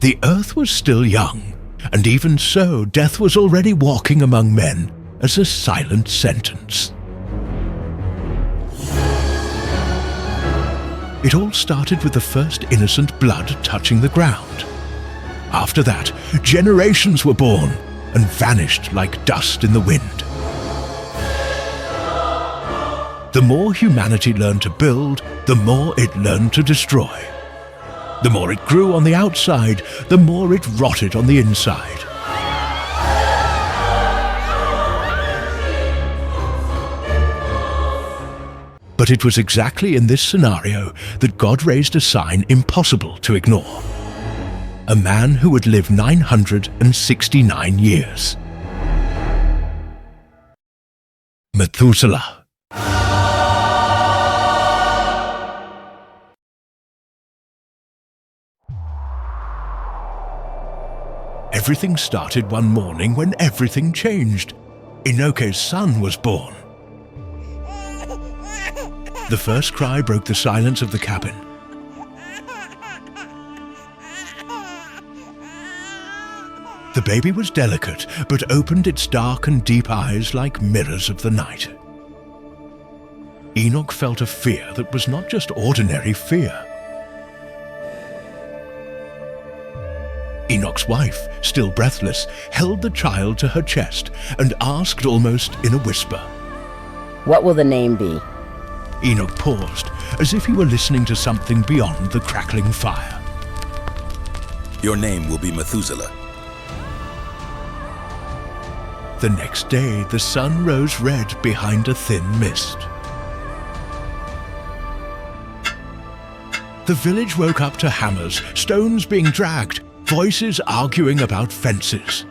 The earth was still young, and even so, death was already walking among men as a silent sentence. It all started with the first innocent blood touching the ground. After that, generations were born and vanished like dust in the wind. The more humanity learned to build, the more it learned to destroy. The more it grew on the outside, the more it rotted on the inside. But it was exactly in this scenario that God raised a sign impossible to ignore. A man who would live 969 years. Methuselah. Everything started one morning when everything changed. Enoch's son was born. The first cry broke the silence of the cabin. The baby was delicate, but opened its dark and deep eyes like mirrors of the night. Enoch felt a fear that was not just ordinary fear. Enoch's wife, still breathless, held the child to her chest and asked almost in a whisper, "What will the name be?" Enoch paused, as if he were listening to something beyond the crackling fire. "Your name will be Methuselah." The next day, the sun rose red behind a thin mist. The village woke up to hammers, stones being dragged, voices arguing about fences.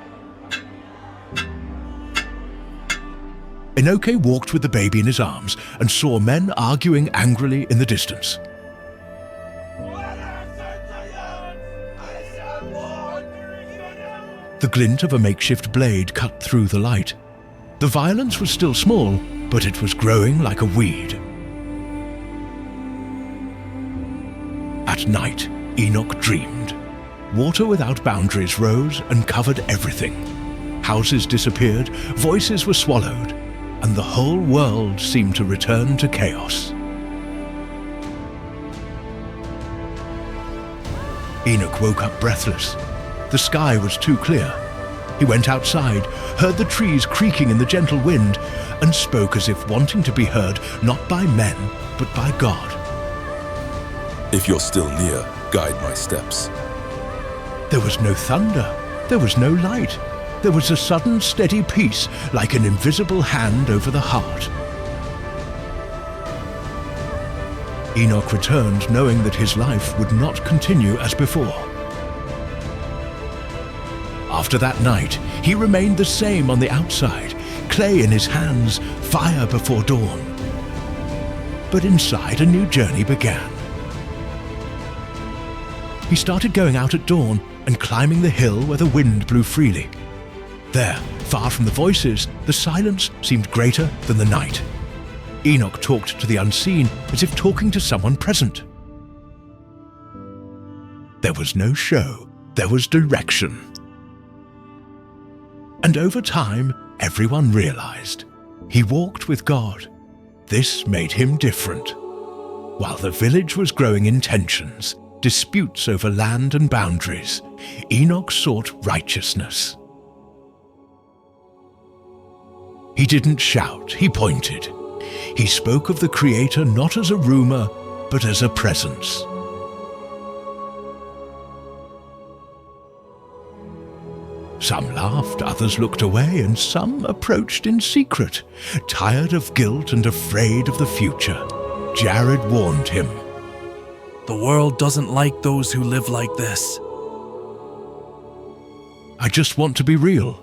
Enoch walked with the baby in his arms and saw men arguing angrily in the distance. The glint of a makeshift blade cut through the light. The violence was still small, but it was growing like a weed. At night, Enoch dreamed. Water without boundaries rose and covered everything. Houses disappeared, voices were swallowed, and the whole world seemed to return to chaos. Enoch woke up breathless. The sky was too clear. He went outside, heard the trees creaking in the gentle wind, and spoke as if wanting to be heard not by men, but by God. "If you're still near, guide my steps." There was no thunder. There was no light. There was a sudden steady peace, like an invisible hand over the heart. Enoch returned knowing that his life would not continue as before. After that night, he remained the same on the outside, clay in his hands, fire before dawn. But inside, a new journey began. He started going out at dawn and climbing the hill where the wind blew freely. There, far from the voices, the silence seemed greater than the night. Enoch talked to the unseen as if talking to someone present. There was no show, there was direction. And over time, everyone realized he walked with God. This made him different. While the village was growing in tensions, disputes over land and boundaries, Enoch sought righteousness. He didn't shout, he pointed. He spoke of the Creator not as a rumor, but as a presence. Some laughed, others looked away, and some approached in secret, tired of guilt and afraid of the future. Jared warned him. "The world doesn't like those who live like this." I just want to be real.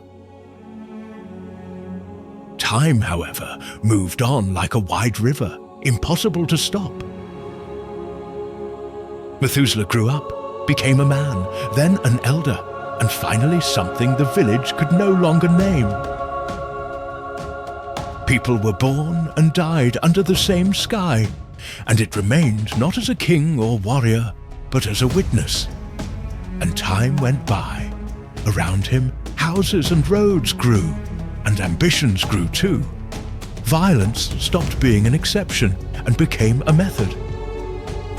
Time, however, moved on like a wide river, impossible to stop. Methuselah grew up, became a man, then an elder, and finally something the village could no longer name. People were born and died under the same sky, and it remained not as a king or warrior, but as a witness. And time went by. Around him, houses and roads grew, and ambitions grew too. Violence stopped being an exception and became a method.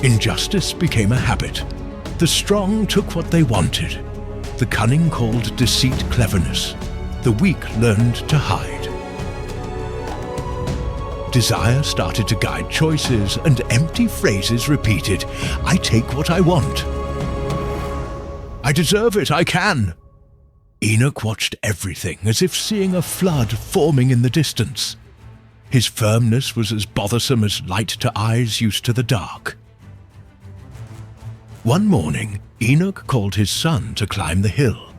Injustice became a habit. The strong took what they wanted. The cunning called deceit cleverness. The weak learned to hide. Desire started to guide choices, and empty phrases repeated, "I take what I want. I deserve it, I can." Enoch watched everything as if seeing a flood forming in the distance. His firmness was as bothersome as light to eyes used to the dark. One morning, Enoch called his son to climb the hill.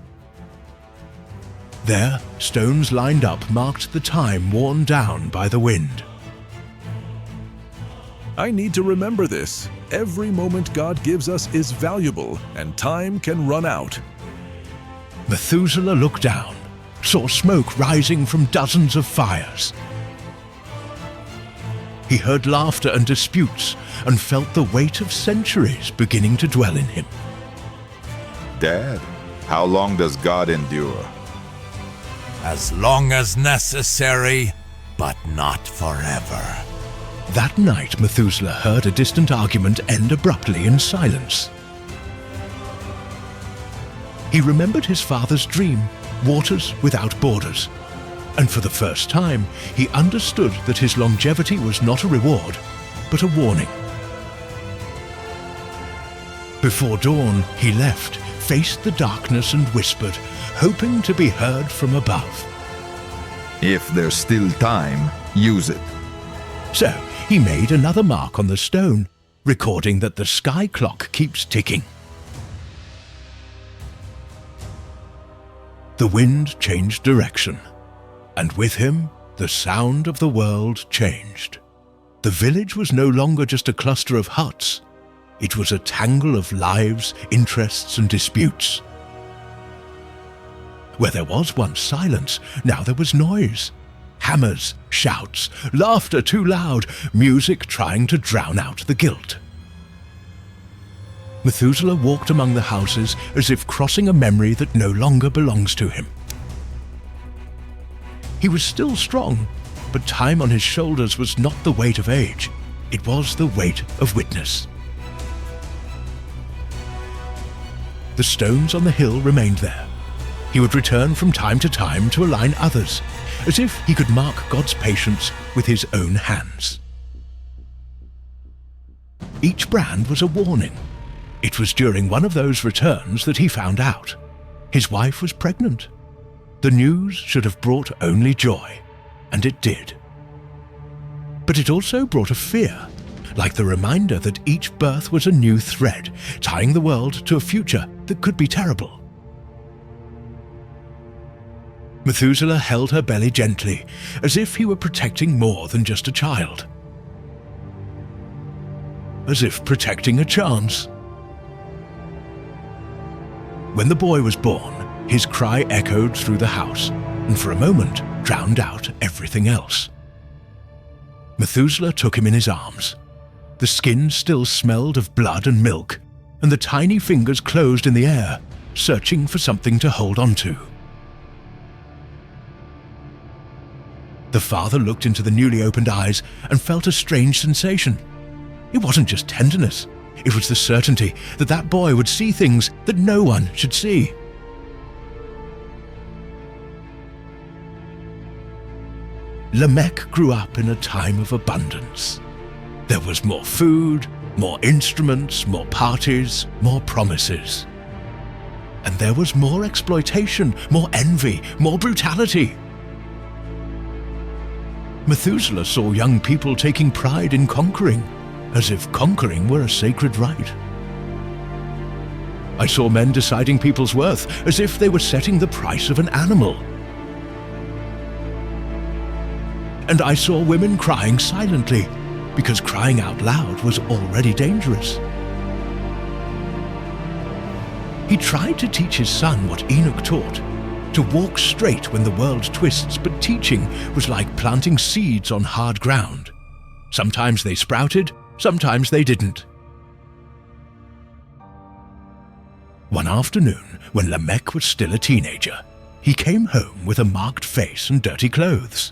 There, stones lined up marked the time worn down by the wind. I need to remember this. Every moment God gives us is valuable, and time can run out. Methuselah looked down, saw smoke rising from dozens of fires. He heard laughter and disputes, and felt the weight of centuries beginning to dwell in him. Dad, how long does God endure? As long as necessary, but not forever. That night, Methuselah heard a distant argument end abruptly in silence. He remembered his father's dream, waters without borders. And for the first time, he understood that his longevity was not a reward, but a warning. Before dawn, he left, faced the darkness and whispered, hoping to be heard from above. If there's still time, use it. So, he made another mark on the stone, recording that the sky clock keeps ticking. The wind changed direction, and with him, the sound of the world changed. The village was no longer just a cluster of huts. It was a tangle of lives, interests, and disputes. Where there was once silence, now there was noise. Hammers, shouts, laughter too loud, music trying to drown out the guilt. Methuselah walked among the houses as if crossing a memory that no longer belongs to him. He was still strong, but time on his shoulders was not the weight of age. It was the weight of witness. The stones on the hill remained there. He would return from time to time to align others, as if he could mark God's patience with his own hands. Each brand was a warning. It was during one of those returns that he found out. His wife was pregnant. The news should have brought only joy, and it did. But it also brought a fear, like the reminder that each birth was a new thread, tying the world to a future that could be terrible. Methuselah held her belly gently, as if he were protecting more than just a child. As if protecting a chance. When the boy was born, his cry echoed through the house, and for a moment drowned out everything else. Methuselah took him in his arms. The skin still smelled of blood and milk, and the tiny fingers closed in the air, searching for something to hold on to. The father looked into the newly opened eyes and felt a strange sensation. It wasn't just tenderness. It was the certainty that that boy would see things that no one should see. Lamech grew up in a time of abundance. There was more food, more instruments, more parties, more promises. And there was more exploitation, more envy, more brutality. Methuselah saw young people taking pride in conquering, as if conquering were a sacred right. I saw men deciding people's worth as if they were setting the price of an animal. And I saw women crying silently, because crying out loud was already dangerous. He tried to teach his son what Enoch taught, to walk straight when the world twists, but teaching was like planting seeds on hard ground. Sometimes they sprouted, sometimes they didn't. One afternoon, when Lamech was still a teenager, he came home with a marked face and dirty clothes.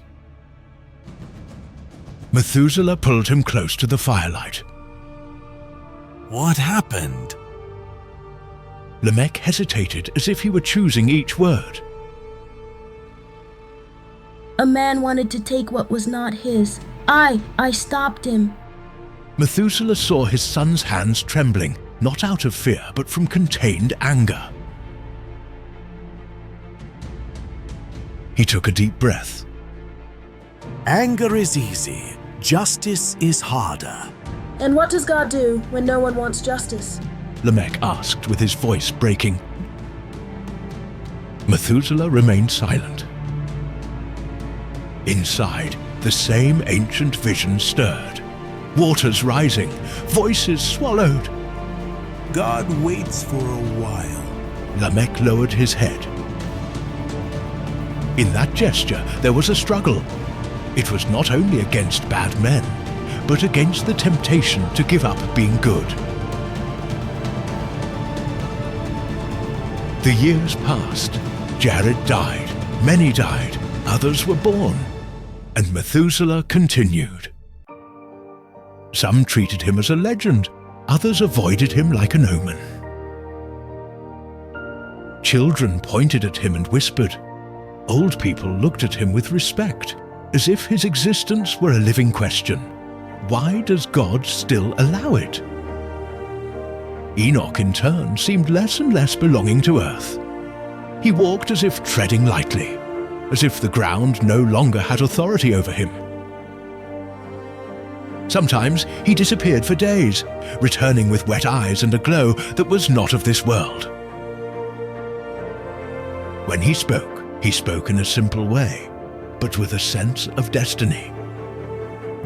Methuselah pulled him close to the firelight. What happened? Lamech hesitated as if he were choosing each word. A man wanted to take what was not his. I stopped him. Methuselah saw his son's hands trembling, not out of fear, but from contained anger. He took a deep breath. Anger is easy, justice is harder. And what does God do when no one wants justice? Lamech asked with his voice breaking. Methuselah remained silent. Inside, the same ancient vision stirred. Waters rising, voices swallowed. God waits for a while. Lamech lowered his head. In that gesture, there was a struggle. It was not only against bad men, but against the temptation to give up being good. The years passed. Jared died, many died, others were born, and Methuselah continued. Some treated him as a legend, others avoided him like an omen. Children pointed at him and whispered. Old people looked at him with respect, as if his existence were a living question. Why does God still allow it? Enoch, in turn, seemed less and less belonging to earth. He walked as if treading lightly, as if the ground no longer had authority over him. Sometimes he disappeared for days, returning with wet eyes and a glow that was not of this world. When he spoke in a simple way, but with a sense of destiny.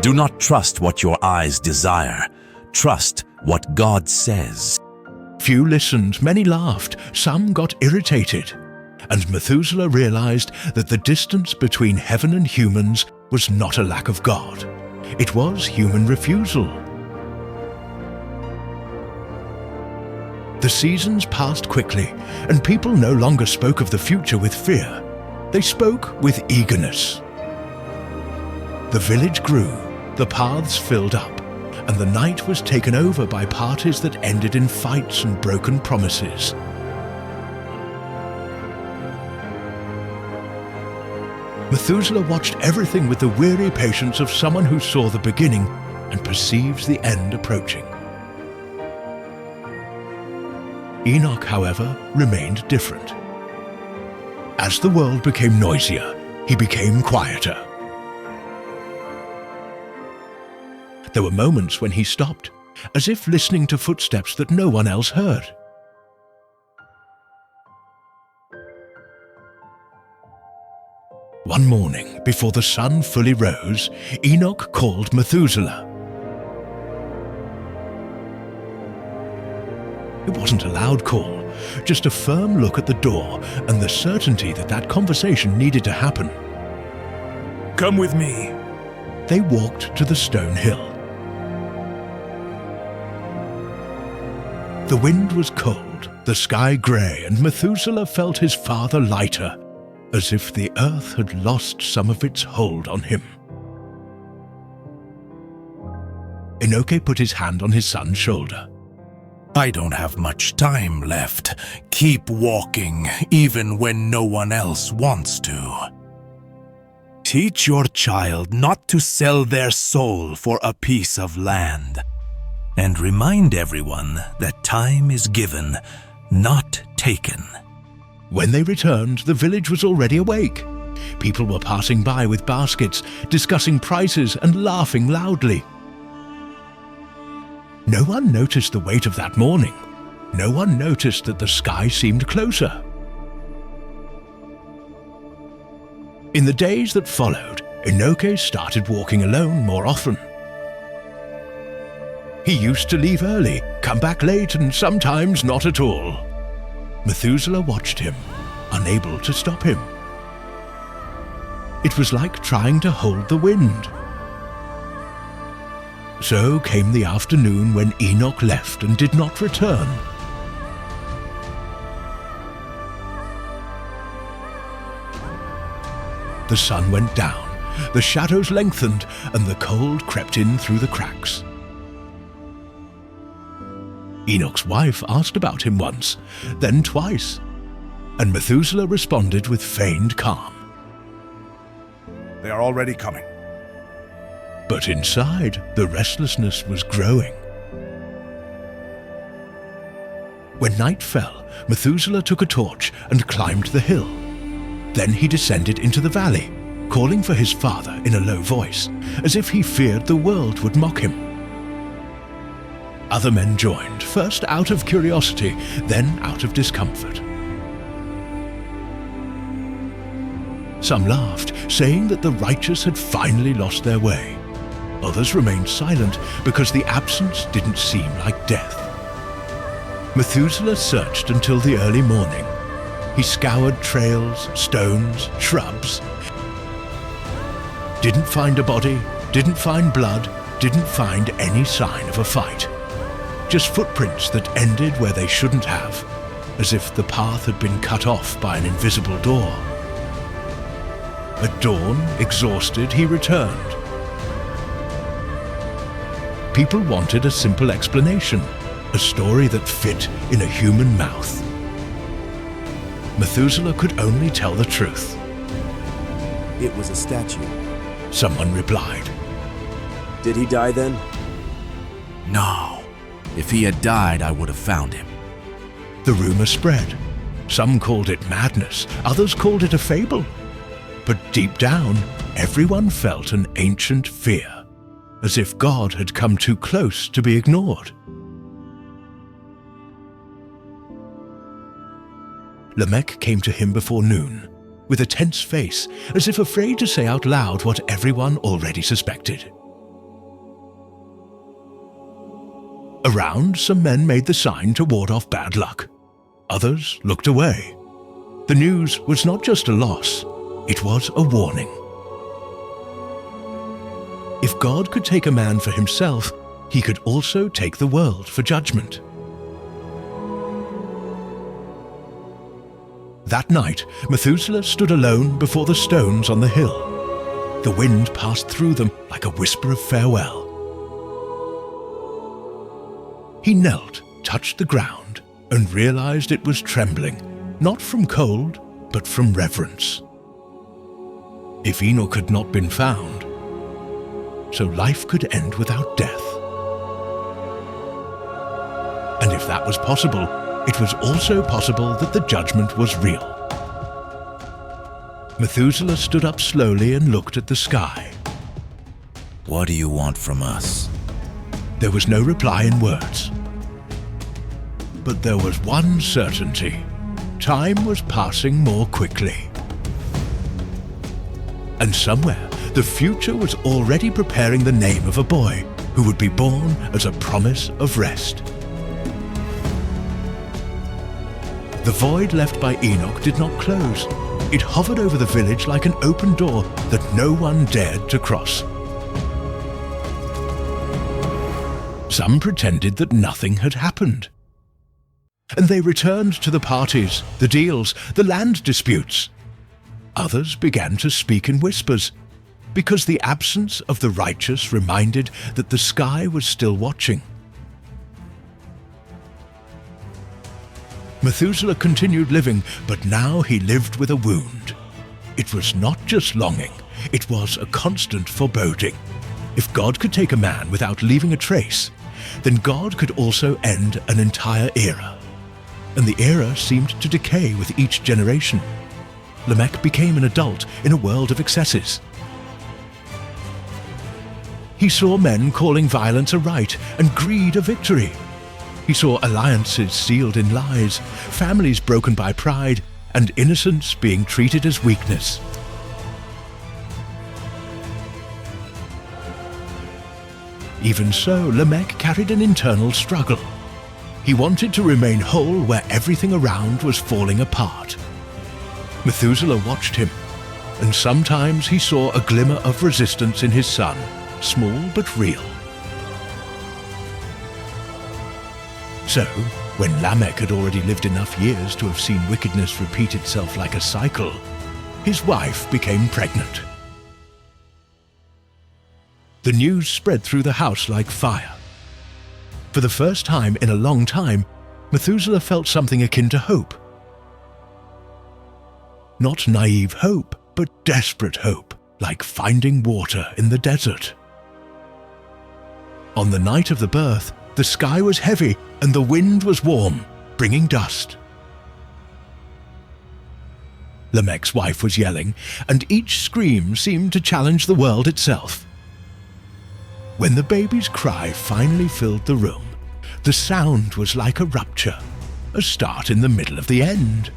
Do not trust what your eyes desire. Trust what God says. Few listened, many laughed, some got irritated, and Methuselah realized that the distance between heaven and humans was not a lack of God. It was human refusal. The seasons passed quickly, and people no longer spoke of the future with fear. They spoke with eagerness. The village grew, the paths filled up, and the night was taken over by parties that ended in fights and broken promises. Methuselah watched everything with the weary patience of someone who saw the beginning and perceives the end approaching. Enoch, however, remained different. As the world became noisier, he became quieter. There were moments when he stopped, as if listening to footsteps that no one else heard. One morning, before the sun fully rose, Enoch called Methuselah. It wasn't a loud call, just a firm look at the door and the certainty that that conversation needed to happen. Come with me. They walked to the stone hill. The wind was cold, the sky grey, and Methuselah felt his father lighter, as if the earth had lost some of its hold on him. Enoch put his hand on his son's shoulder. I don't have much time left. Keep walking, even when no one else wants to. Teach your child not to sell their soul for a piece of land. And remind everyone that time is given, not taken. When they returned, the village was already awake. People were passing by with baskets, discussing prices and laughing loudly. No one noticed the weight of that morning. No one noticed that the sky seemed closer. In the days that followed, Enoch started walking alone more often. He used to leave early, come back late, and sometimes not at all. Methuselah watched him, unable to stop him. It was like trying to hold the wind. So came the afternoon when Enoch left and did not return. the sun went down, the shadows lengthened, and the cold crept in through the cracks. Enoch's wife asked about him once, then twice, and Methuselah responded with feigned calm. They are already coming. But inside, the restlessness was growing. When night fell, Methuselah took a torch and climbed the hill. Then he descended into the valley, calling for his father in a low voice, as if he feared the world would mock him. Other men joined, first out of curiosity, then out of discomfort. Some laughed, saying that the righteous had finally lost their way. Others remained silent because the absence didn't seem like death. Methuselah searched until the early morning. He scoured trails, stones, shrubs. Didn't find a body, didn't find blood, didn't find any sign of a fight. Just footprints that ended where they shouldn't have, as if the path had been cut off by an invisible door. At dawn, exhausted, he returned. People wanted a simple explanation, a story that fit in a human mouth. Methuselah could only tell the truth. It was a statue. Someone replied. Did he die then? No. If he had died, I would have found him. The rumor spread. Some called it madness, others called it a fable. But deep down, everyone felt an ancient fear, as if God had come too close to be ignored. Lamech came to him before noon, with a tense face, as if afraid to say out loud what everyone already suspected. Around, some men made the sign to ward off bad luck. Others looked away. The news was not just a loss, it was a warning. If God could take a man for himself, he could also take the world for judgment. That night, Methuselah stood alone before the stones on the hill. The wind passed through them like a whisper of farewell. He knelt, touched the ground, and realized it was trembling, not from cold, but from reverence. If Enoch had not been found, so life could end without death. And if that was possible, it was also possible that the judgment was real. Methuselah stood up slowly and looked at the sky. What do you want from us? There was no reply in words. But there was one certainty. Time was passing more quickly. And somewhere, the future was already preparing the name of a boy who would be born as a promise of rest. The void left by Enoch did not close. It hovered over the village like an open door that no one dared to cross. Some pretended that nothing had happened. And they returned to the parties, the deals, the land disputes. Others began to speak in whispers, because the absence of the righteous reminded that the sky was still watching. Methuselah continued living, but now he lived with a wound. It was not just longing, it was a constant foreboding. If God could take a man without leaving a trace, then God could also end an entire era. And the era seemed to decay with each generation. Lamech became an adult in a world of excesses. He saw men calling violence a right and greed a victory. He saw alliances sealed in lies, families broken by pride, and innocence being treated as weakness. Even so, Lamech carried an internal struggle. He wanted to remain whole where everything around was falling apart. Methuselah watched him, and sometimes he saw a glimmer of resistance in his son, small but real. So, when Lamech had already lived enough years to have seen wickedness repeat itself like a cycle, his wife became pregnant. The news spread through the house like fire. For the first time in a long time, Methuselah felt something akin to hope. Not naive hope, but desperate hope, like finding water in the desert. On the night of the birth, the sky was heavy and the wind was warm, bringing dust. Lamech's wife was yelling, and each scream seemed to challenge the world itself. When the baby's cry finally filled the room, the sound was like a rupture, a start in the middle of the end.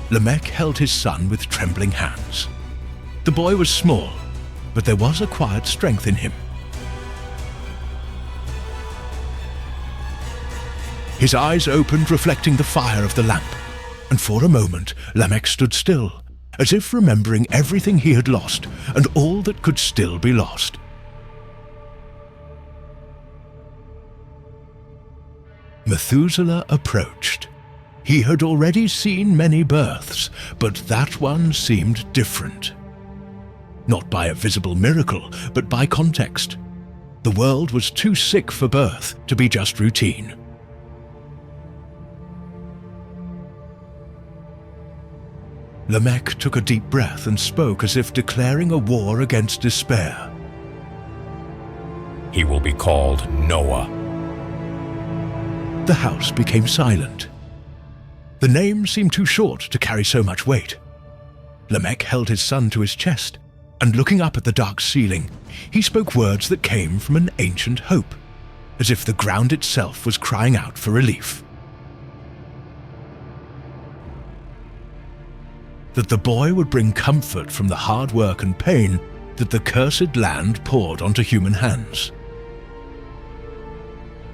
Lamech held his son with trembling hands. The boy was small, but there was a quiet strength in him. His eyes opened, reflecting the fire of the lamp, and for a moment Lamech stood still, as if remembering everything he had lost and all that could still be lost. Methuselah approached. He had already seen many births, but that one seemed different. Not by a visible miracle, but by context. The world was too sick for birth to be just routine. Lamech took a deep breath and spoke as if declaring a war against despair. He will be called Noah. The house became silent. The name seemed too short to carry so much weight. Lamech held his son to his chest, and looking up at the dark ceiling, he spoke words that came from an ancient hope, as if the ground itself was crying out for relief. That the boy would bring comfort from the hard work and pain that the cursed land poured onto human hands.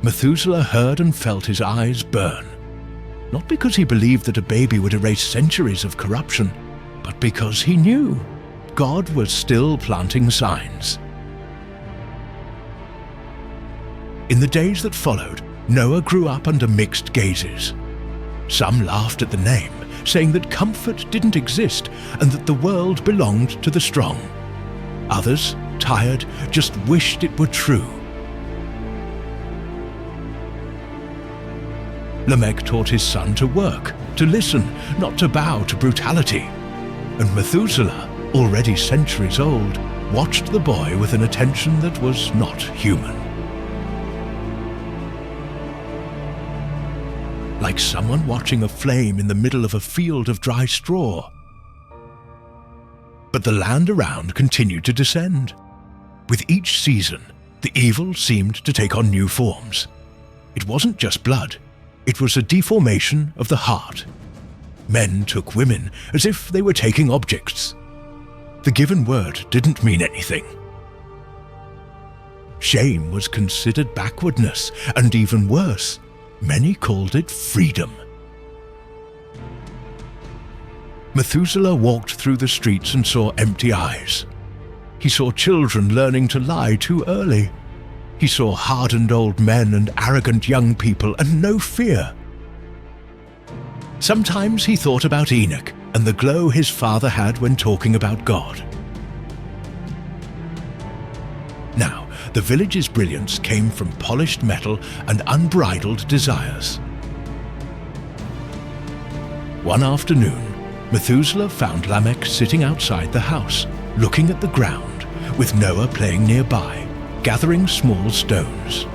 Methuselah heard and felt his eyes burn, not because he believed that a baby would erase centuries of corruption, but because he knew God was still planting signs. In the days that followed, Noah grew up under mixed gazes. Some laughed at the name, saying that comfort didn't exist and that the world belonged to the strong. Others, tired, just wished it were true. Lamech taught his son to work, to listen, not to bow to brutality. And Methuselah, already centuries old, watched the boy with an attention that was not human. Like someone watching a flame in the middle of a field of dry straw. But the land around continued to descend. With each season, the evil seemed to take on new forms. It wasn't just blood. It was a deformation of the heart. Men took women as if they were taking objects. The given word didn't mean anything. Shame was considered backwardness, and even worse, many called it freedom. Methuselah walked through the streets and saw empty eyes. He saw children learning to lie too early. He saw hardened old men and arrogant young people and no fear. Sometimes he thought about Enoch and the glow his father had when talking about God. Now, the village's brilliance came from polished metal and unbridled desires. One afternoon, Methuselah found Lamech sitting outside the house, looking at the ground, with Noah playing nearby, gathering small stones.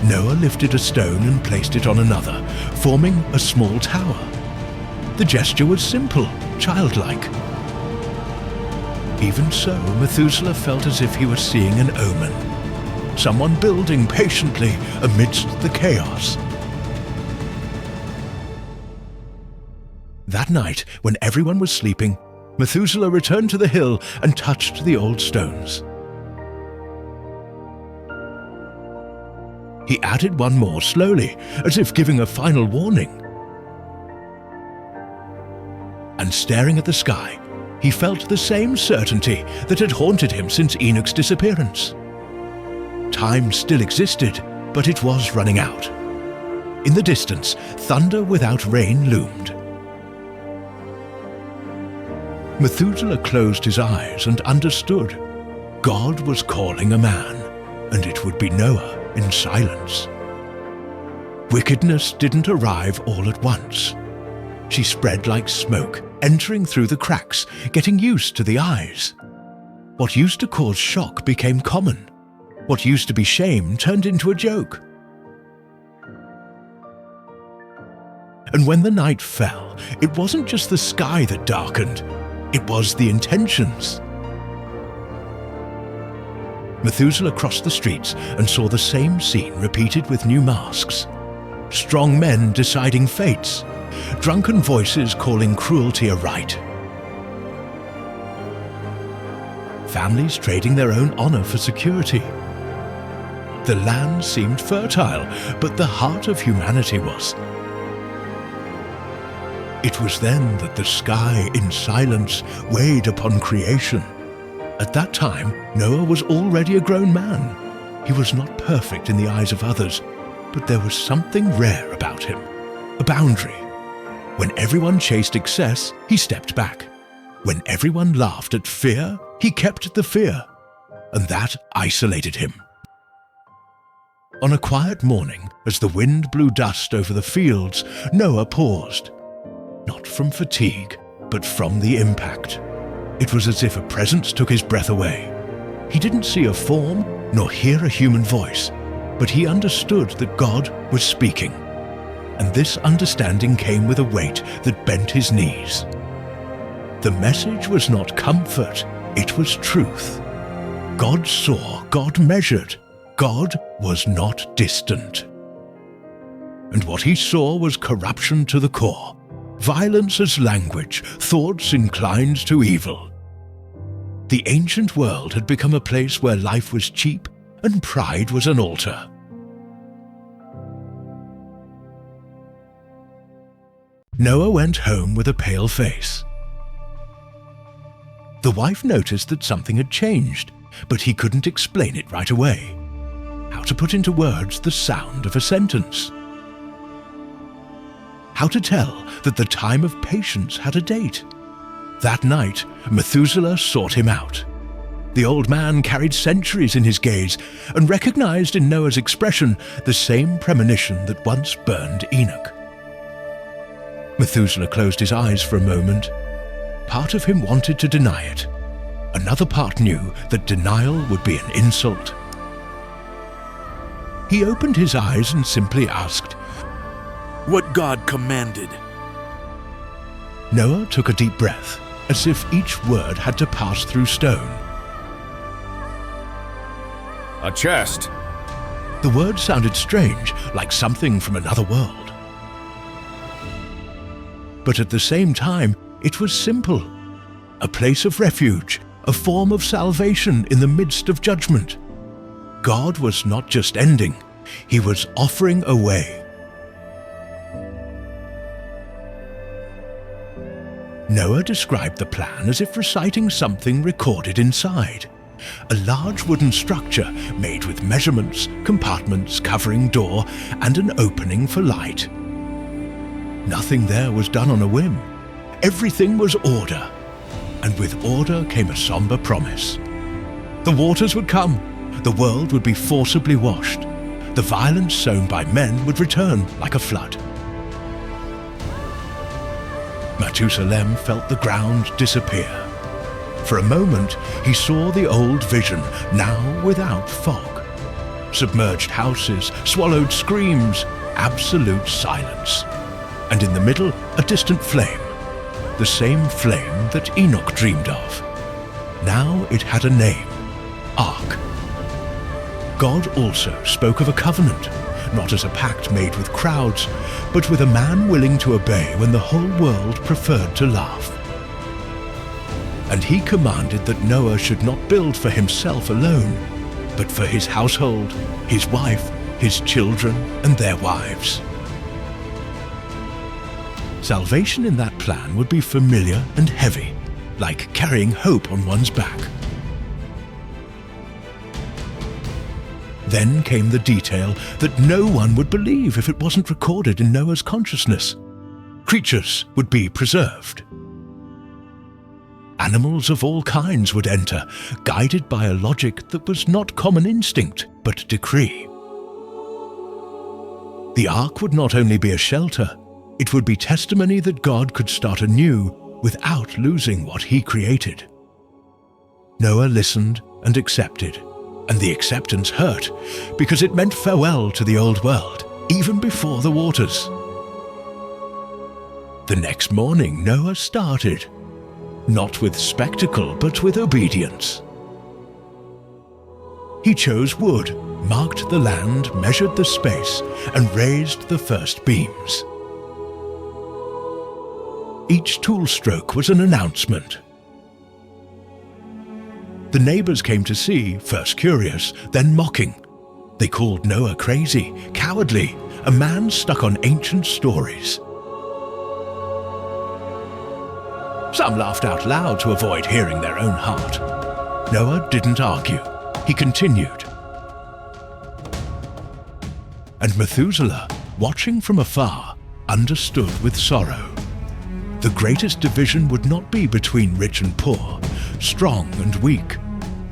Noah lifted a stone and placed it on another, forming a small tower. The gesture was simple, childlike. Even so, Methuselah felt as if he was seeing an omen. Someone building patiently amidst the chaos. That night, when everyone was sleeping, Methuselah returned to the hill and touched the old stones. He added one more slowly, as if giving a final warning. And staring at the sky, he felt the same certainty that had haunted him since Enoch's disappearance. Time still existed, but it was running out. In the distance, thunder without rain loomed. Methuselah closed his eyes and understood. God was calling a man, and it would be Noah in silence. Wickedness didn't arrive all at once. She spread like smoke, entering through the cracks, getting used to the eyes. What used to cause shock became common. What used to be shame turned into a joke. And when the night fell, it wasn't just the sky that darkened, it was the intentions. Methuselah crossed the streets and saw the same scene repeated with new masks. Strong men deciding fates, drunken voices calling cruelty a right. Families trading their own honor for security. The land seemed fertile, but the heart of humanity was. It was then that the sky in silence weighed upon creation. At that time, Noah was already a grown man. He was not perfect in the eyes of others, but there was something rare about him, a boundary. When everyone chased excess, he stepped back. When everyone laughed at fear, he kept the fear, and that isolated him. On a quiet morning, as the wind blew dust over the fields, Noah paused. Not from fatigue, but from the impact. It was as if a presence took his breath away. He didn't see a form, nor hear a human voice, but he understood that God was speaking. And this understanding came with a weight that bent his knees. The message was not comfort, it was truth. God saw, God measured, God was not distant. And what he saw was corruption to the core, violence as language, thoughts inclined to evil. The ancient world had become a place where life was cheap and pride was an altar. Noah went home with a pale face. The wife noticed that something had changed, but he couldn't explain it right away. How to put into words the sound of a sentence. How to tell that the time of patience had a date. That night, Methuselah sought him out. The old man carried centuries in his gaze and recognized in Noah's expression the same premonition that once burned Enoch. Methuselah closed his eyes for a moment. Part of him wanted to deny it. Another part knew that denial would be an insult. He opened his eyes and simply asked, What God commanded. Noah took a deep breath, as if each word had to pass through stone. A chest. The word sounded strange, like something from another world. But at the same time, it was simple. A place of refuge, a form of salvation in the midst of judgment. God was not just ending, he was offering a way. Noah described the plan as if reciting something recorded inside. A large wooden structure made with measurements, compartments covering door, and an opening for light. Nothing there was done on a whim. Everything was order. And with order came a somber promise. The waters would come. The world would be forcibly washed. The violence sown by men would return like a flood. Methuselah felt the ground disappear. For a moment, he saw the old vision, now without fog. Submerged houses, swallowed screams, absolute silence. And in the middle, a distant flame. The same flame that Enoch dreamed of. Now it had a name, Ark. God also spoke of a covenant, not as a pact made with crowds, but with a man willing to obey when the whole world preferred to laugh. And he commanded that Noah should not build for himself alone, but for his household, his wife, his children, and their wives. Salvation in that plan would be familiar and heavy, like carrying hope on one's back. Then came the detail that no one would believe if it wasn't recorded in Noah's consciousness. Creatures would be preserved. Animals of all kinds would enter, guided by a logic that was not common instinct, but decree. The ark would not only be a shelter, it would be testimony that God could start anew without losing what he created. Noah listened and accepted, and the acceptance hurt because it meant farewell to the old world, even before the waters. The next morning Noah started, not with spectacle but with obedience. He chose wood, marked the land, measured the space, and raised the first beams. Each tool stroke was an announcement. The neighbors came to see, first curious, then mocking. They called Noah crazy, cowardly, a man stuck on ancient stories. Some laughed out loud to avoid hearing their own heart. Noah didn't argue. He continued. And Methuselah, watching from afar, understood with sorrow. The greatest division would not be between rich and poor, strong and weak.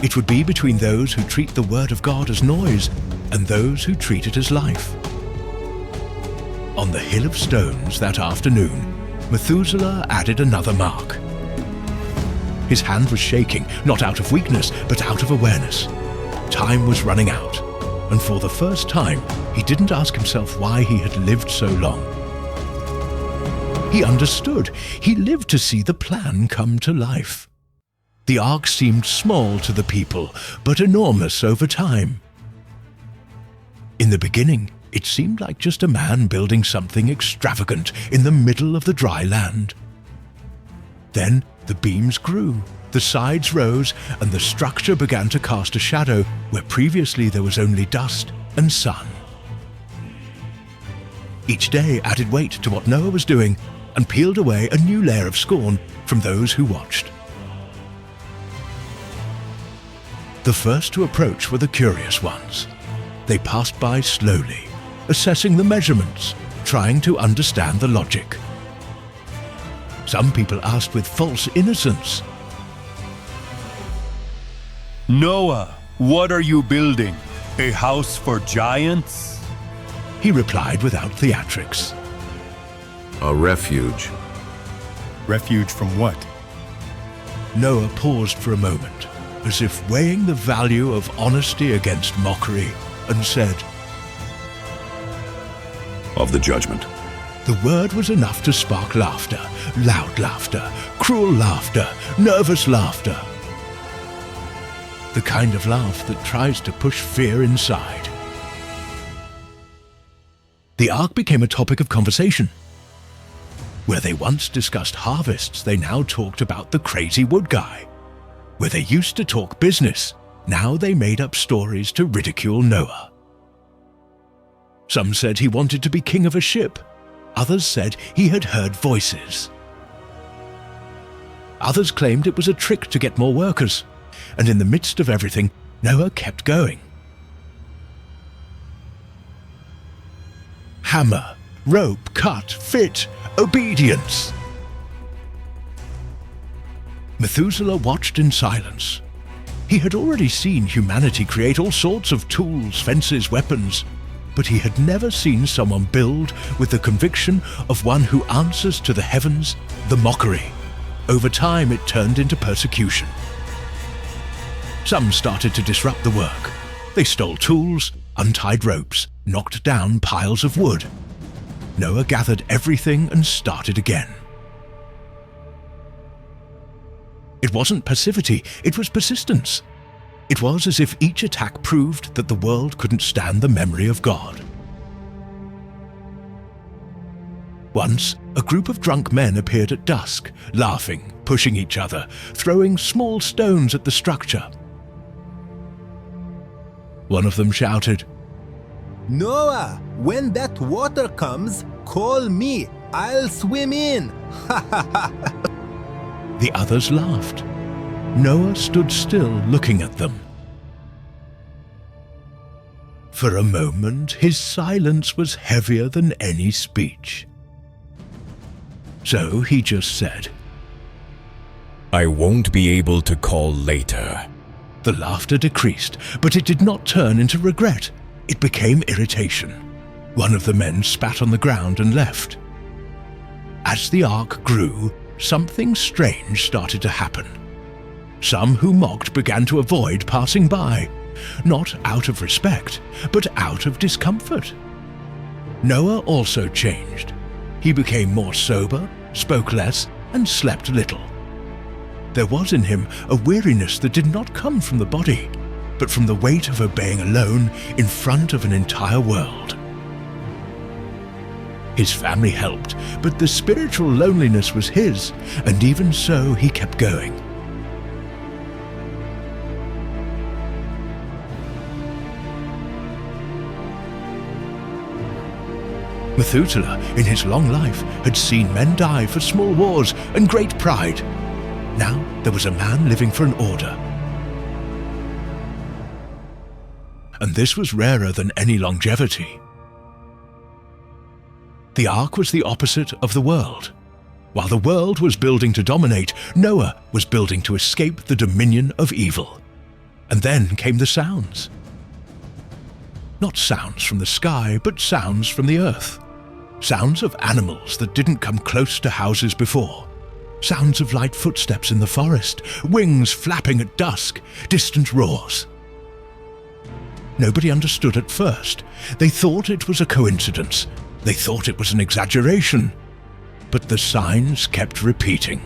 It would be between those who treat the word of God as noise and those who treat it as life. On the hill of stones that afternoon, Methuselah added another mark. His hand was shaking, not out of weakness, but out of awareness. Time was running out, and for the first time, he didn't ask himself why he had lived so long. He understood. He lived to see the plan come to life. The ark seemed small to the people, but enormous over time. In the beginning, it seemed like just a man building something extravagant in the middle of the dry land. Then the beams grew, the sides rose, and the structure began to cast a shadow where previously there was only dust and sun. Each day added weight to what Noah was doing and peeled away a new layer of scorn from those who watched. The first to approach were the curious ones. They passed by slowly, assessing the measurements, trying to understand the logic. Some people asked with false innocence, Noah, what are you building? A house for giants? He replied without theatrics. A refuge. Refuge from what? Noah paused for a moment, as if weighing the value of honesty against mockery, and said, Of the judgment. The word was enough to spark laughter, loud laughter, cruel laughter, nervous laughter. The kind of laugh that tries to push fear inside. The ark became a topic of conversation. Where they once discussed harvests, they now talked about the crazy wood guy. Where they used to talk business, now they made up stories to ridicule Noah. Some said he wanted to be king of a ship. Others said he had heard voices. Others claimed it was a trick to get more workers. And in the midst of everything, Noah kept going. Hammer, rope, cut, fit, obedience. Methuselah watched in silence. He had already seen humanity create all sorts of tools, fences, weapons, but he had never seen someone build with the conviction of one who answers to the heavens, the mockery. Over time, it turned into persecution. Some started to disrupt the work. They stole tools, untied ropes, knocked down piles of wood. Noah gathered everything and started again. It wasn't passivity, it was persistence. It was as if each attack proved that the world couldn't stand the memory of God. Once, a group of drunk men appeared at dusk, laughing, pushing each other, throwing small stones at the structure. One of them shouted, Noah, when that water comes, call me. I'll swim in. The others laughed. Noah stood still looking at them. For a moment, his silence was heavier than any speech. So he just said, I won't be able to call later. The laughter decreased, but it did not turn into regret. It became irritation. One of the men spat on the ground and left. As the ark grew, something strange started to happen. Some who mocked began to avoid passing by, not out of respect, but out of discomfort. Noah also changed. He became more sober, spoke less, and slept little. There was in him a weariness that did not come from the body, but from the weight of obeying alone in front of an entire world. His family helped, but the spiritual loneliness was his, and even so he kept going. Methuselah, in his long life, had seen men die for small wars and great pride. Now there was a man living for an order. And this was rarer than any longevity. The ark was the opposite of the world. While the world was building to dominate, Noah was building to escape the dominion of evil. And then came the sounds. Not sounds from the sky, but sounds from the earth. Sounds of animals that didn't come close to houses before. Sounds of light footsteps in the forest, wings flapping at dusk, distant roars. Nobody understood at first. They thought it was a coincidence. They thought it was an exaggeration. But the signs kept repeating.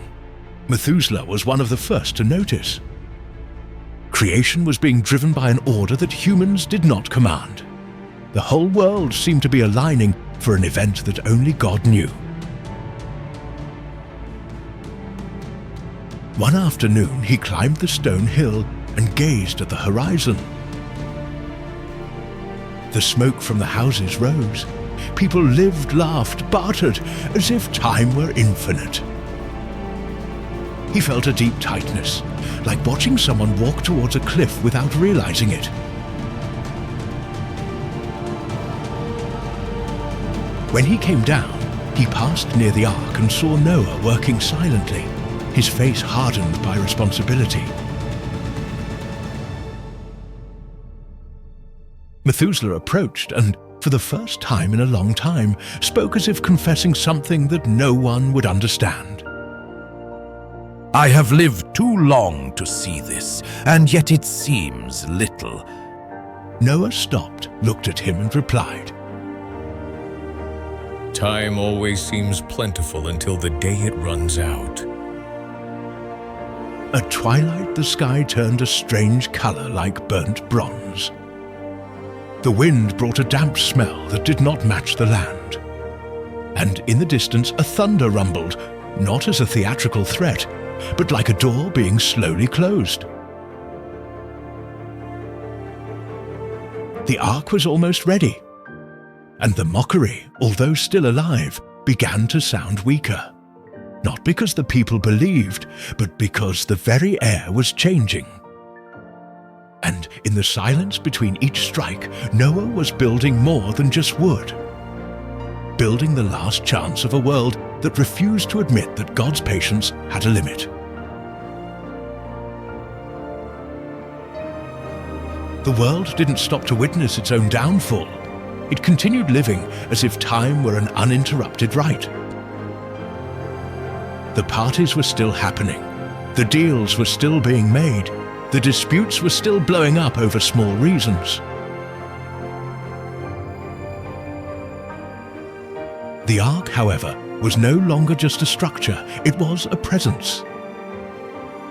Methuselah was one of the first to notice. Creation was being driven by an order that humans did not command. The whole world seemed to be aligning for an event that only God knew. One afternoon, he climbed the stone hill and gazed at the horizon. The smoke from the houses rose. People lived, laughed, bartered, as if time were infinite. He felt a deep tightness, like watching someone walk towards a cliff without realizing it. When he came down, he passed near the ark and saw Noah working silently, his face hardened by responsibility. Methuselah approached and, for the first time in a long time, spoke as if confessing something that no one would understand. I have lived too long to see this, and yet it seems little. Noah stopped, looked at him and replied, Time always seems plentiful until the day it runs out. At twilight, the sky turned a strange color like burnt bronze. The wind brought a damp smell that did not match the land. And in the distance, a thunder rumbled, not as a theatrical threat, but like a door being slowly closed. The ark was almost ready, and the mockery, although still alive, began to sound weaker. Not because the people believed, but because the very air was changing. And in the silence between each strike, Noah was building more than just wood. Building the last chance of a world that refused to admit that God's patience had a limit. The world didn't stop to witness its own downfall. It continued living as if time were an uninterrupted rite. The parties were still happening. The deals were still being made. The disputes were still blowing up over small reasons. The ark, however, was no longer just a structure, it was a presence.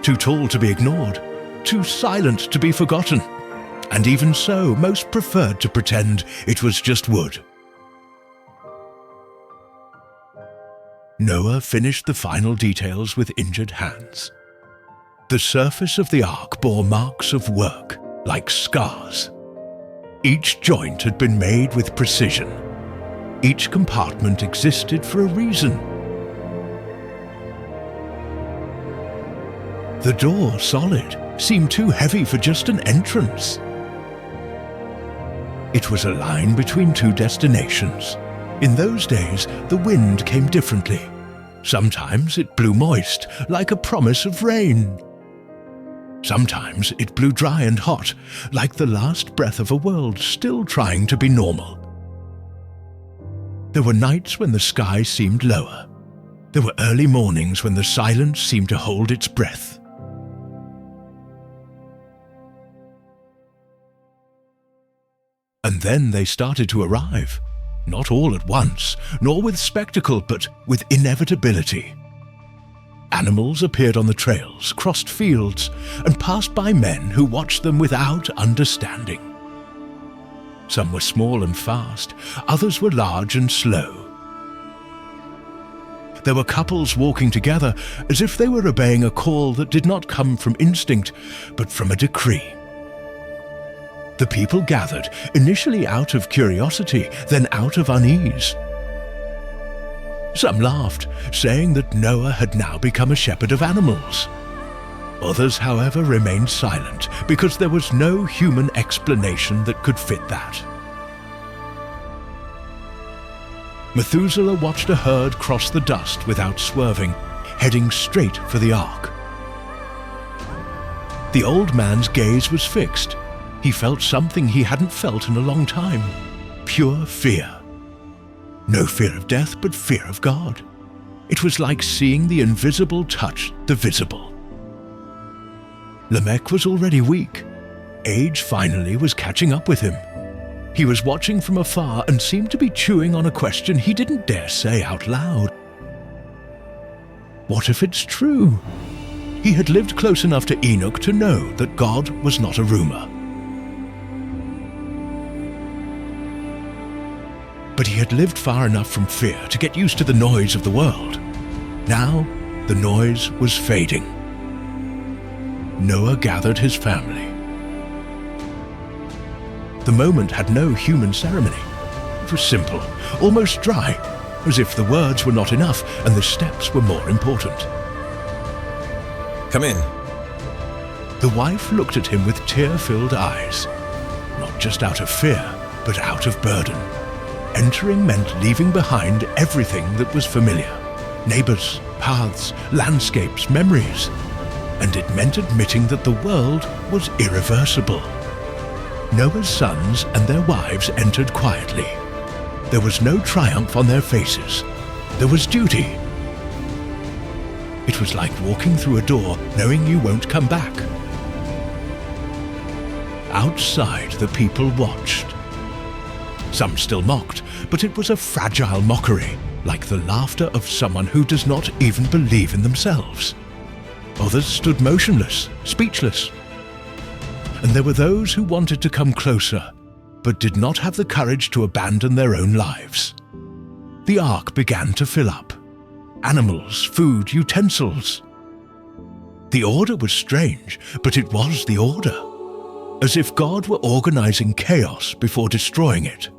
Too tall to be ignored, too silent to be forgotten, and even so, most preferred to pretend it was just wood. Noah finished the final details with injured hands. The surface of the ark bore marks of work, like scars. Each joint had been made with precision. Each compartment existed for a reason. The door, solid, seemed too heavy for just an entrance. It was a line between two destinations. In those days, the wind came differently. Sometimes it blew moist, like a promise of rain. Sometimes it blew dry and hot, like the last breath of a world still trying to be normal. There were nights when the sky seemed lower. There were early mornings when the silence seemed to hold its breath. And then they started to arrive, not all at once, nor with spectacle, but with inevitability. Animals appeared on the trails, crossed fields, and passed by men who watched them without understanding. Some were small and fast, others were large and slow. There were couples walking together as if they were obeying a call that did not come from instinct, but from a decree. The people gathered, initially out of curiosity, then out of unease. Some laughed, saying that Noah had now become a shepherd of animals. Others, however, remained silent, because there was no human explanation that could fit that. Methuselah watched a herd cross the dust without swerving, heading straight for the ark. The old man's gaze was fixed. He felt something he hadn't felt in a long time: pure fear. No fear of death, but fear of God. It was like seeing the invisible touch the visible. Lamech was already weak. Age finally was catching up with him. He was watching from afar and seemed to be chewing on a question he didn't dare say out loud. What if it's true? He had lived close enough to Enoch to know that God was not a rumor. But he had lived far enough from fear to get used to the noise of the world. Now, the noise was fading. Noah gathered his family. The moment had no human ceremony. It was simple, almost dry, as if the words were not enough and the steps were more important. Come in. The wife looked at him with tear-filled eyes, not just out of fear, but out of burden. Entering meant leaving behind everything that was familiar: neighbors, paths, landscapes, memories. And it meant admitting that the world was irreversible. Noah's sons and their wives entered quietly. There was no triumph on their faces. There was duty. It was like walking through a door knowing you won't come back. Outside, the people watched. Some still mocked, but it was a fragile mockery, like the laughter of someone who does not even believe in themselves. Others stood motionless, speechless. And there were those who wanted to come closer, but did not have the courage to abandon their own lives. The ark began to fill up. Animals, food, utensils. The order was strange, but it was the order. As if God were organizing chaos before destroying it.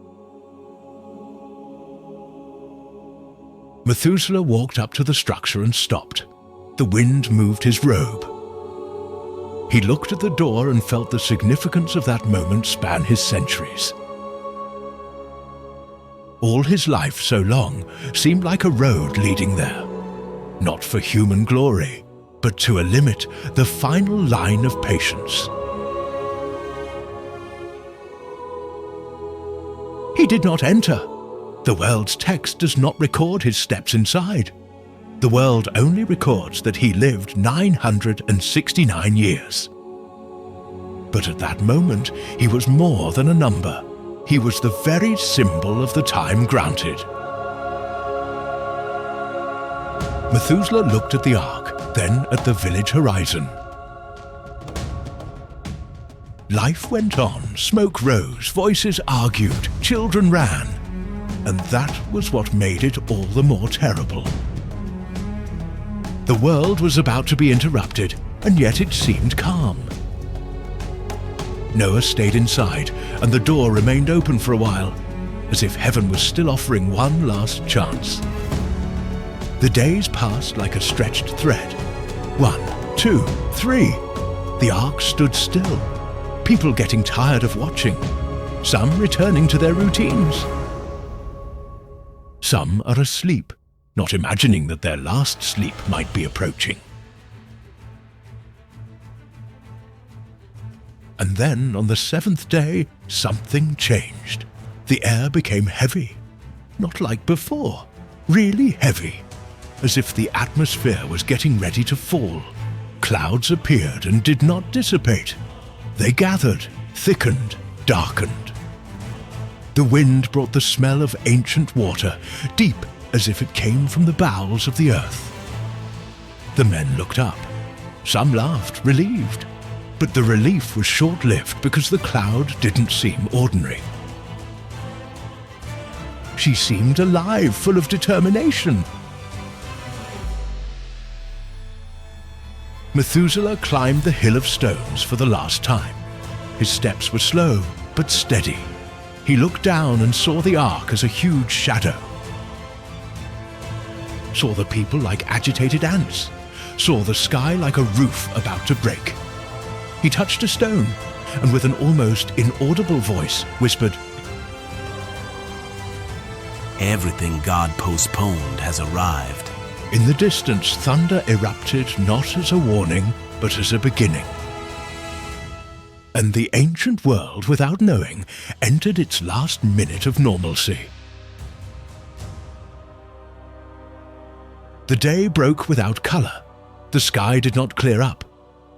Methuselah walked up to the structure and stopped. The wind moved his robe. He looked at the door and felt the significance of that moment span his centuries. All his life so long seemed like a road leading there, not for human glory, but to a limit, the final line of patience. He did not enter. The world's text does not record his steps inside. The world only records that he lived 969 years. But at that moment, he was more than a number. He was the very symbol of the time granted. Methuselah looked at the ark, then at the village horizon. Life went on, smoke rose, voices argued, children ran. And that was what made it all the more terrible. The world was about to be interrupted, and yet it seemed calm. Noah stayed inside, and the door remained open for a while, as if heaven was still offering one last chance. The days passed like a stretched thread. 1, 2, 3. The ark stood still, people getting tired of watching, some returning to their routines. Some are asleep, not imagining that their last sleep might be approaching. And then, on the seventh day, something changed. The air became heavy. Not like before, really heavy, as if the atmosphere was getting ready to fall. Clouds appeared and did not dissipate. They gathered, thickened, darkened. The wind brought the smell of ancient water, deep as if it came from the bowels of the earth. The men looked up. Some laughed, relieved. But the relief was short-lived because the cloud didn't seem ordinary. She seemed alive, full of determination. Methuselah climbed the hill of stones for the last time. His steps were slow, but steady. He looked down and saw the ark as a huge shadow. Saw the people like agitated ants. Saw the sky like a roof about to break. He touched a stone, and with an almost inaudible voice whispered, Everything God postponed has arrived. In the distance, thunder erupted not as a warning, but as a beginning. And the ancient world, without knowing, entered its last minute of normalcy. The day broke without color. The sky did not clear up.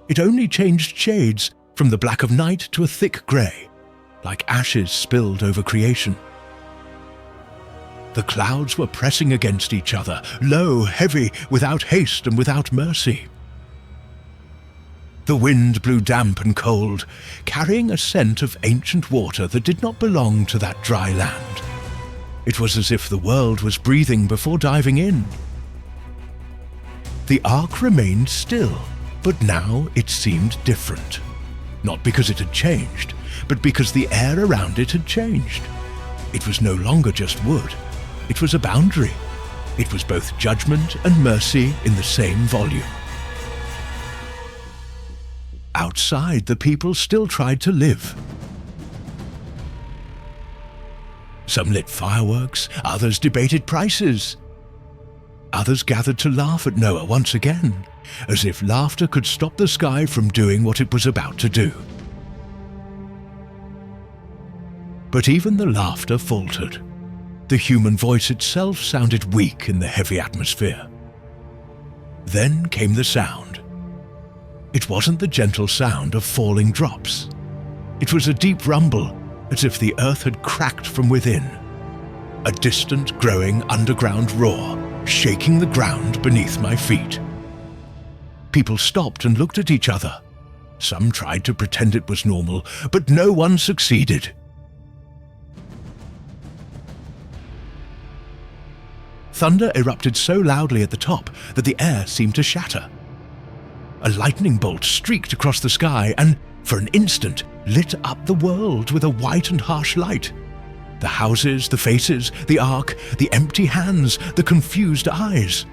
It only changed shades, from the black of night to a thick grey, like ashes spilled over creation. The clouds were pressing against each other, low, heavy, without haste and without mercy. The wind blew damp and cold, carrying a scent of ancient water that did not belong to that dry land. It was as if the world was breathing before diving in. The ark remained still, but now it seemed different. Not because it had changed, but because the air around it had changed. It was no longer just wood. It was a boundary. It was both judgment and mercy in the same volume. Outside, the people still tried to live. Some lit fireworks, others debated prices. Others gathered to laugh at Noah once again, as if laughter could stop the sky from doing what it was about to do. But even the laughter faltered. The human voice itself sounded weak in the heavy atmosphere. Then came the sound. It wasn't the gentle sound of falling drops. It was a deep rumble, as if the earth had cracked from within. A distant, growing underground roar, shaking the ground beneath my feet. People stopped and looked at each other. Some tried to pretend it was normal, but no one succeeded. Thunder erupted so loudly at the top that the air seemed to shatter. A lightning bolt streaked across the sky and, for an instant, lit up the world with a white and harsh light. The houses, the faces, the ark, the empty hands, the confused eyes.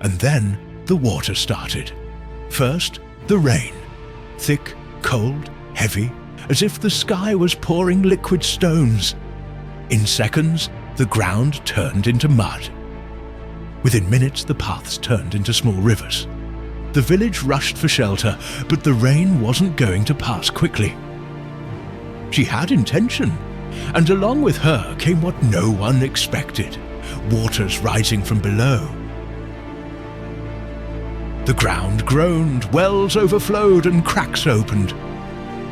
And then the water started. First, the rain. Thick, cold, heavy, as if the sky was pouring liquid stones. In seconds, the ground turned into mud. Within minutes, the paths turned into small rivers. The village rushed for shelter, but the rain wasn't going to pass quickly. She had intention, and along with her came what no one expected, waters rising from below. The ground groaned, wells overflowed, and cracks opened.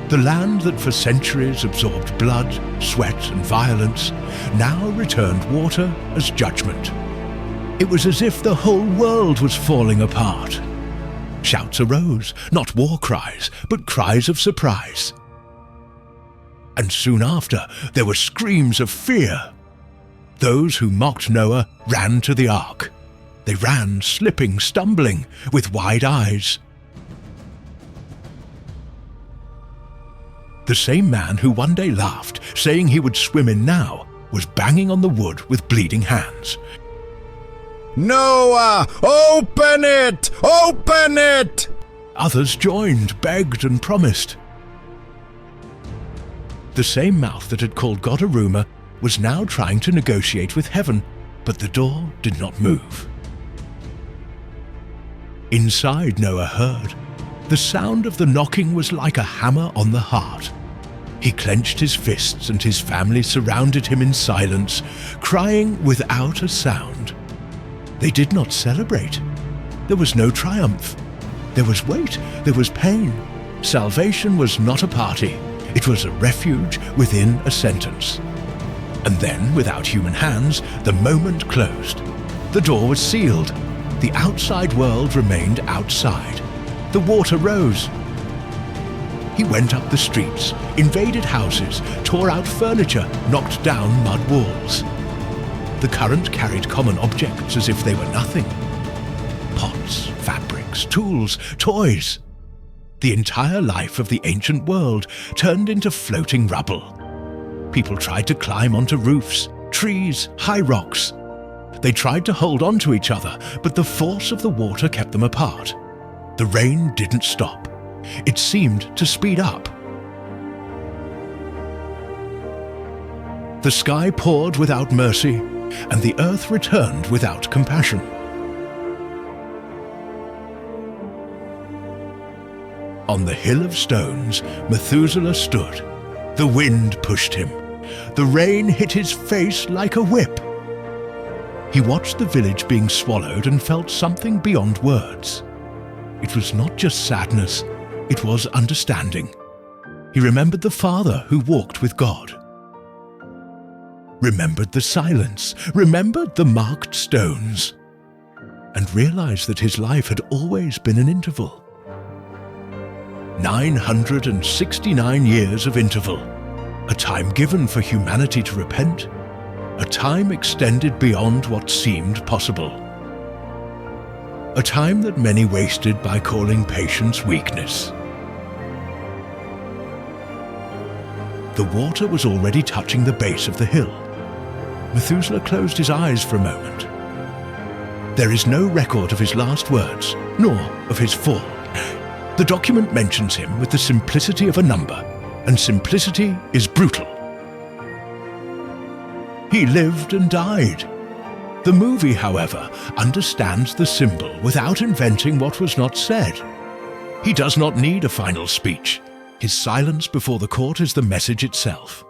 The land that for centuries absorbed blood, sweat, and violence now returned water as judgment. It was as if the whole world was falling apart. Shouts arose, not war cries, but cries of surprise. And soon after, there were screams of fear. Those who mocked Noah ran to the ark. They ran, slipping, stumbling, with wide eyes. The same man who one day laughed, saying he would swim in now, was banging on the wood with bleeding hands. Noah, open it! Open it! Others joined, begged, and promised. The same mouth that had called God a rumour was now trying to negotiate with heaven, but the door did not move. Inside, Noah heard. The sound of the knocking was like a hammer on the heart. He clenched his fists and his family surrounded him in silence, crying without a sound. They did not celebrate. There was no triumph. There was weight, there was pain. Salvation was not a party. It was a refuge within a sentence. And then, without human hands, the moment closed. The door was sealed. The outside world remained outside. The water rose. He went up the streets, invaded houses, tore out furniture, knocked down mud walls. The current carried common objects as if they were nothing. Pots, fabrics, tools, toys. The entire life of the ancient world turned into floating rubble. People tried to climb onto roofs, trees, high rocks. They tried to hold on to each other, but the force of the water kept them apart. The rain didn't stop. It seemed to speed up. The sky poured without mercy, and the earth returned without compassion. On the hill of stones, Methuselah stood. The wind pushed him. The rain hit his face like a whip. He watched the village being swallowed and felt something beyond words. It was not just sadness, it was understanding. He remembered the father who walked with God. Remembered the silence, remembered the marked stones, and realized that his life had always been an interval. 969 years of interval, a time given for humanity to repent, a time extended beyond what seemed possible. A time that many wasted by calling patience weakness. The water was already touching the base of the hill. Methuselah closed his eyes for a moment. There is no record of his last words, nor of his fall. The document mentions him with the simplicity of a number, and simplicity is brutal. He lived and died. The movie, however, understands the symbol without inventing what was not said. He does not need a final speech. His silence before the court is the message itself.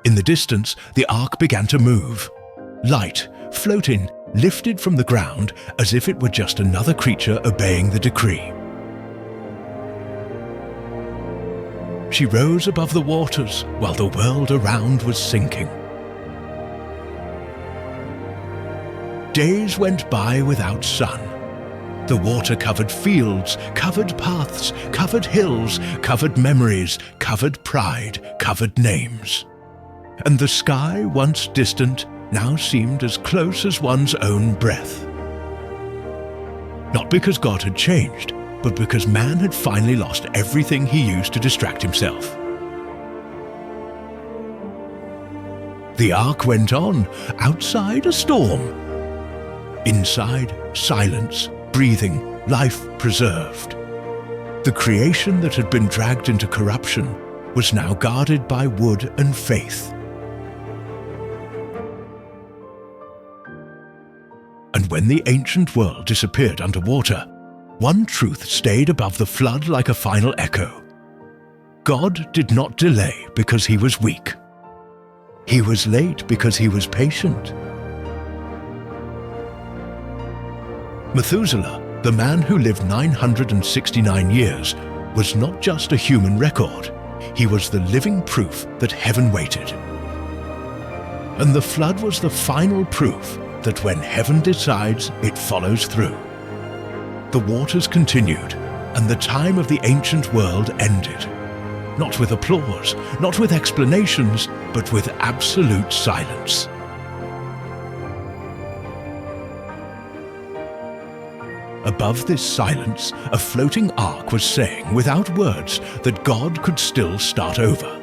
In the distance, the ark began to move. Light, floating, lifted from the ground as if it were just another creature obeying the decree. She rose above the waters while the world around was sinking. Days went by without sun. The water covered fields, covered paths, covered hills, covered memories, covered pride, covered names. And the sky, once distant, now seemed as close as one's own breath. Not because God had changed, but because man had finally lost everything he used to distract himself. The ark went on, outside a storm. Inside, silence, breathing, life preserved. The creation that had been dragged into corruption was now guarded by wood and faith. And when the ancient world disappeared underwater, one truth stayed above the flood like a final echo. God did not delay because he was weak. He was late because he was patient. Methuselah, the man who lived 969 years, was not just a human record. He was the living proof that heaven waited. And the flood was the final proof that when heaven decides, it follows through. The waters continued, and the time of the ancient world ended. Not with applause, not with explanations, but with absolute silence. Above this silence, a floating ark was saying without words that God could still start over.